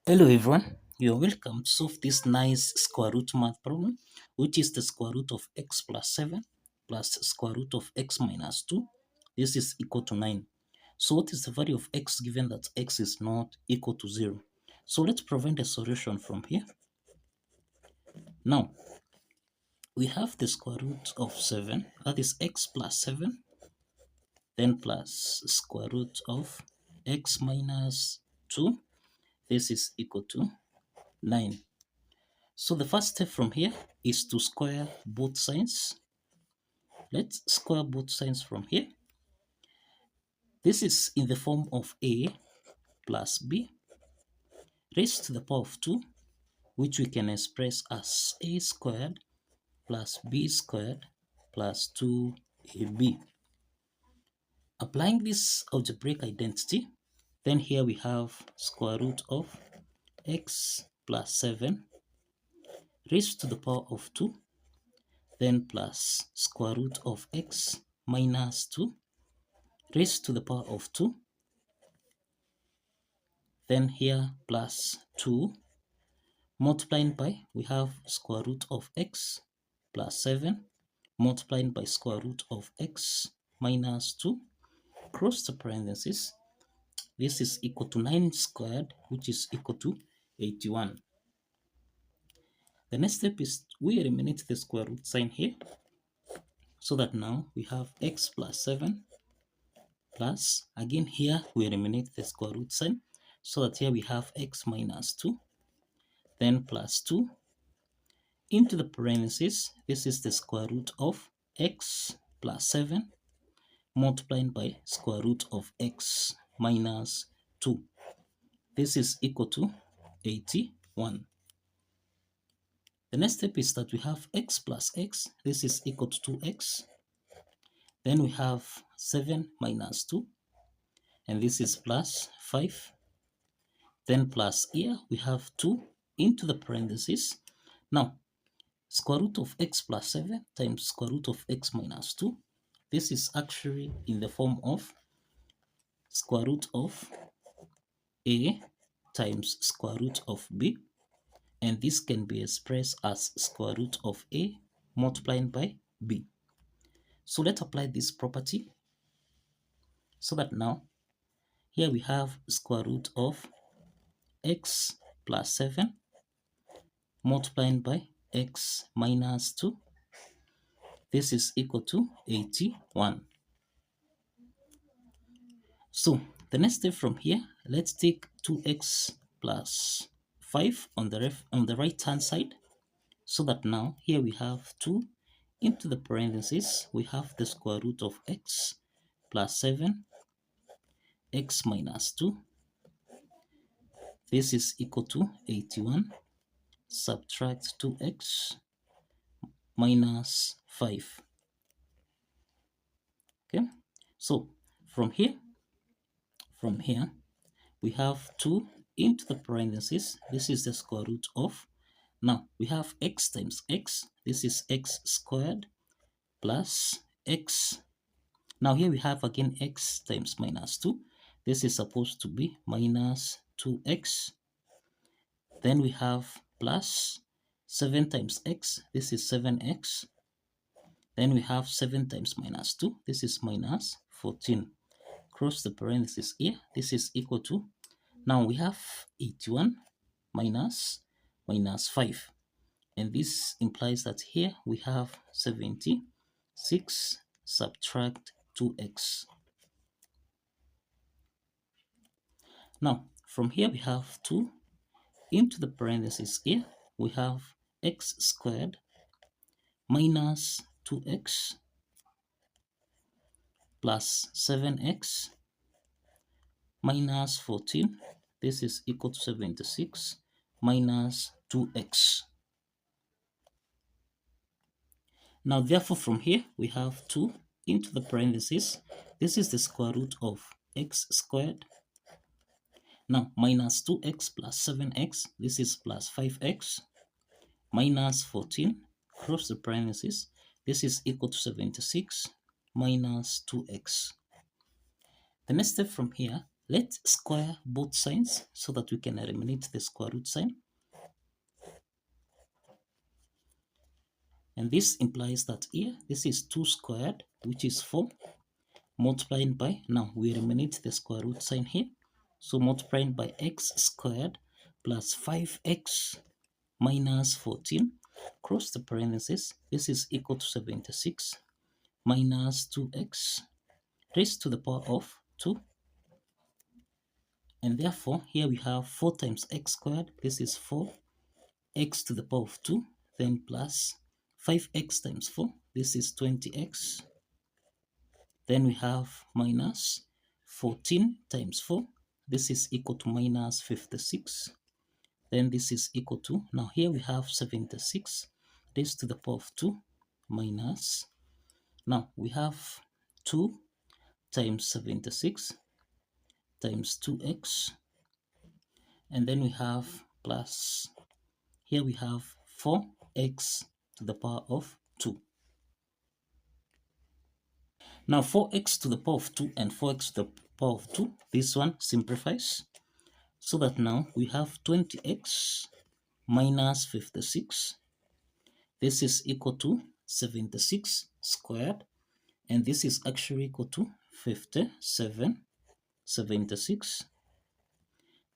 Hello everyone, you're welcome to solve this nice square root math problem, which is the square root of x plus 7 plus square root of x minus 2. This is equal to 9. So what is the value of x given that x is not equal to 0? So let's provide a solution from here. Now, we have the square root of 7, that is x plus 7, then plus square root of x minus 2. This is equal to 9. So the first step from here is to square both sides. Let's square both sides from here. This is in the form of a plus b raised to the power of 2, which we can express as a squared plus b squared plus 2ab. Applying this algebraic identity, then here we have square root of x plus 7 raised to the power of 2, then plus square root of x minus 2 raised to the power of 2, then here plus 2 multiplied by, we have square root of x plus 7 multiplied by square root of x minus 2, cross the parentheses. This is equal to 9 squared, which is equal to 81. The next step is we eliminate the square root sign here, so that now we have x plus 7 plus, again here we eliminate the square root sign, so that here we have x minus 2, then plus 2 into the parentheses. This is the square root of x plus 7 multiplied by square root of x minus 2. This is equal to 81. The next step is that we have x plus x. This is equal to 2x. Then we have 7 minus 2, and this is plus 5. Then plus here we have 2 into the parentheses. Now, square root of x plus 7 times square root of x minus 2. This is actually in the form of square root of a times square root of b, and this can be expressed as square root of a multiplied by b. So let's apply this property, so that now here we have square root of x plus 7 multiplied by x minus 2. This is equal to 81. So the next step from here, let's take 2x plus 5 on the right hand side, so that now here we have 2 into the parentheses. We have the square root of x plus 7 x minus 2. This is equal to 81. Subtract 2x minus 5. Okay, so from here we have 2 into the parentheses. This is the square root of, now we have x times x. This is x squared plus x. Now here we have again x times minus 2. This is supposed to be minus 2x. Then we have plus 7 times x. This is 7x. Then we have 7 times minus 2. This is minus 14. Cross the parentheses here. This is equal to, now we have 81 minus 5. And this implies that here we have 76. Subtract 2x. Now from here we have 2 into the parentheses here. We have x squared minus 2x plus 7x minus 14. This is equal to 76 minus 2x. Now therefore from here we have 2 into the parentheses. This is the square root of x squared. Now minus 2x plus 7x. This is plus 5x minus 14. Cross the parentheses. This is equal to 76 minus 2x. The next step from here let's square both signs so that we can eliminate the square root sign. And this implies that here, this is 2 squared, which is 4, multiplying by, now we eliminate the square root sign here. So multiplying by x squared plus 5x minus 14, cross the parentheses, this is equal to 76 minus 2x raised to the power of 2. And therefore, here we have 4 times x squared, this is 4x to the power of 2, then plus 5x times 4, this is 20x. Then we have minus 14 times 4, this is equal to minus 56. Then this is equal to, now here we have 76 raised to the power of 2 minus, now we have 2 times 76 times 2x, and then we have plus, here we have 4x to the power of 2. Now 4x to the power of 2 and 4x to the power of 2, this one simplifies, so that now we have 20x minus 56. This is equal to 76 squared, and this is actually equal to 76.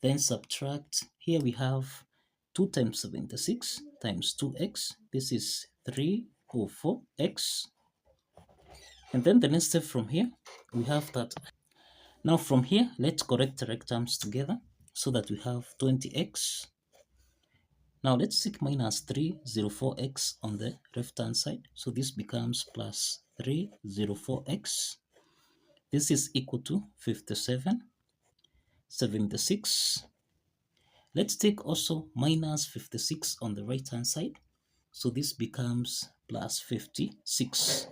Then subtract, here we have 2 times 76 times 2x, this is 304x. And then the next step from here, we have that. Now from here, let's correct the right terms together so that we have 20x. Now let's take minus 304x on the left hand side. So this becomes plus 304x. This is equal to 76. Let's take also minus 56 on the right hand side. So this becomes plus 56.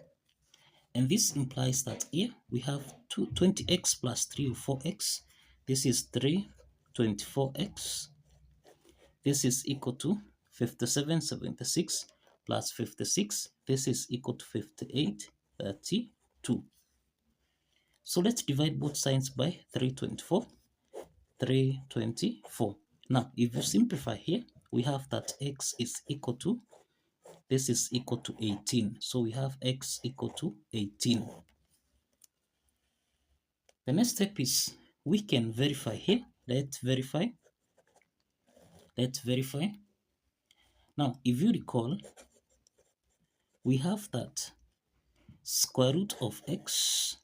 And this implies that here we have 20x plus 304x. This is 324x. This is equal to 76 plus 56. This is equal to 32. So let's divide both sides by 324. Now, if you simplify here, we have that x is equal to, this is equal to 18. So we have x equal to 18. The next step is we can verify here. Let's verify. Now, if you recall, we have that square root of x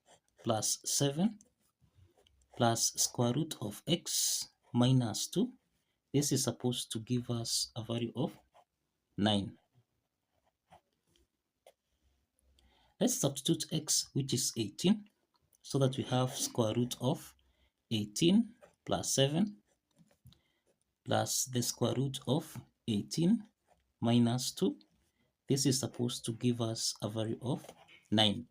plus 7 plus square root of x minus 2. This is supposed to give us a value of 9. Let's substitute x, which is 18, so that we have square root of 18 plus 7 plus the square root of 18 minus 2. This is supposed to give us a value of 9.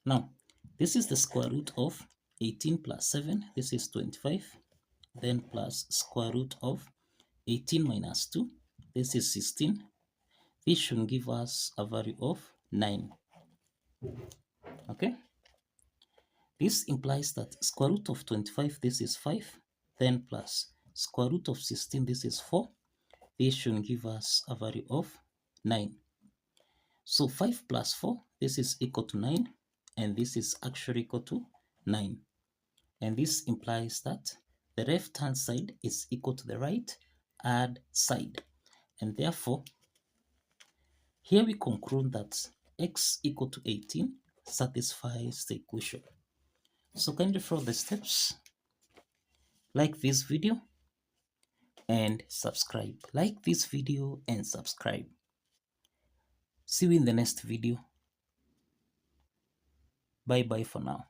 Now, this is the square root of 18 plus 7. This is 25. Then plus square root of 18 minus 2. This is 16. This should give us a value of 9. Okay? This implies that square root of 25, this is 5. Then plus square root of 16, this is 4. This should give us a value of 9. So 5 plus 4, this is equal to 9. And this is actually equal to 9. And this implies that the left hand side is equal to the right hand side. And therefore, here we conclude that x equal to 18 satisfies the equation. So kindly follow the steps, like this video and subscribe. Like this video and subscribe. See you in the next video. Bye bye for now.